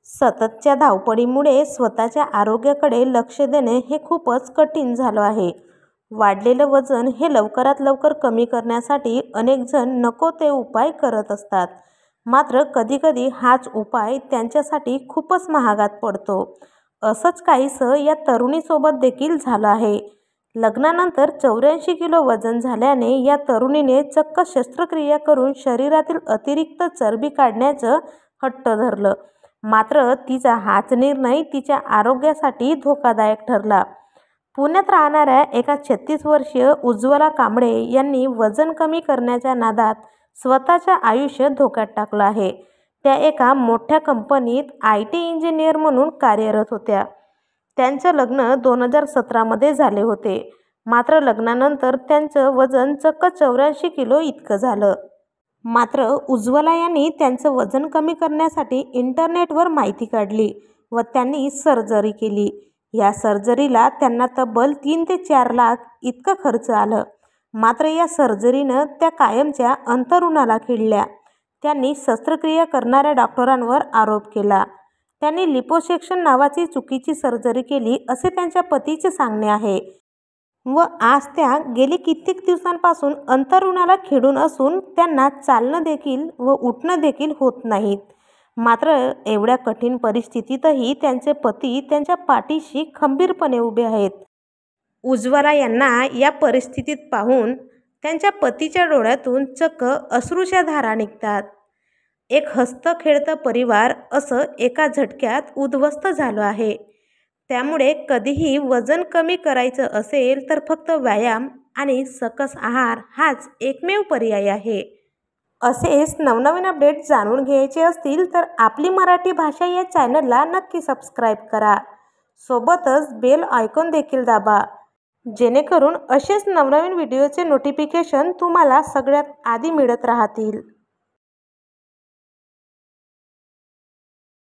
सततच्या धावपळीमुळे स्वतःच्या आरोग्याकडे लक्ष देणे हे खूपच कठीण झालं आहे. वाढलेलं वजन हे लवकरात लवकर कमी करण्यासाठी अनेक जण नको ते उपाय करत असतात. मात्र कधीकधी हाच उपाय त्यांच्यासाठी खूपच महागात पडतो. असंच काहीसं या तरुणीसोबत देखील झालं आहे. लग्नानंतर 84 किलो वजन झाल्याने या तरुणीने चक्क शस्त्रक्रिया करून शरीरातील अतिरिक्त चरबी काढण्याचं हट्ट धरलं. मात्र तिचा हाच निर्णय तिच्या आरोग्यासाठी धोकादायक ठरला. पुण्यात राहणाऱ्या एका 36 वर्षीय उज्ज्वला कांबळे यांनी वजन कमी करण्याच्या नादात स्वतःचं आयुष्य धोक्यात टाकलं आहे. त्या एका मोठ्या कंपनीत IT इंजिनियर म्हणून कार्यरत होत्या. त्यांचं लग्न 2017 मध्ये झाले होते. मात्र लग्नानंतर त्यांचं वजन चक्क 84 किलो इतकं झालं. मात्र उज्ज्वला यांनी त्यांचं वजन कमी करण्यासाठी इंटरनेटवर माहिती काढली व त्यांनी सर्जरी केली. या सर्जरीला त्यांना तब्बल 3 ते 4 लाख इतकं खर्च आलं. मात्र या सर्जरीनं त्या कायमच्या अंथरुणाला खिळल्या. त्यांनी शस्त्रक्रिया करणाऱ्या डॉक्टरांवर आरोप केला. त्यांनी लिपोसेक्शन नावाची चुकीची सर्जरी केली असे त्यांच्या पतीचे सांगणे आहे व आज त्या गेली कित्येक दिवसांपासून अंथरुणाला खिळून असून त्यांना चालणं देखील व उठणं देखील होत नाहीत. मात्र एवढ्या कठीण परिस्थितीतही त्यांचे पती त्यांच्या पाठीशी खंबीरपणे उभे आहेत. उज्ज्वला यांना या परिस्थितीत पाहून त्यांच्या पतीच्या डोळ्यातून चक्क अश्रूच्या धारा निघतात. एक हसतं खेळतं परिवार असं एका झटक्यात उद्ध्वस्त झालं आहे. त्यामुळे कधीही वजन कमी करायचं असेल तर फक्त व्यायाम आणि सकस आहार हाच एकमेव पर्याय आहे. असेच नवनवीन अपडेट जाणून घ्यायचे असतील तर आपली मराठी भाषा या चॅनलला नक्की सबस्क्राईब करा. सोबतच बेल आयकॉन देखील दाबा, जेणेकरून असेच नवनवीन व्हिडिओचे नोटिफिकेशन तुम्हाला सगळ्यात आधी मिळत राहतील.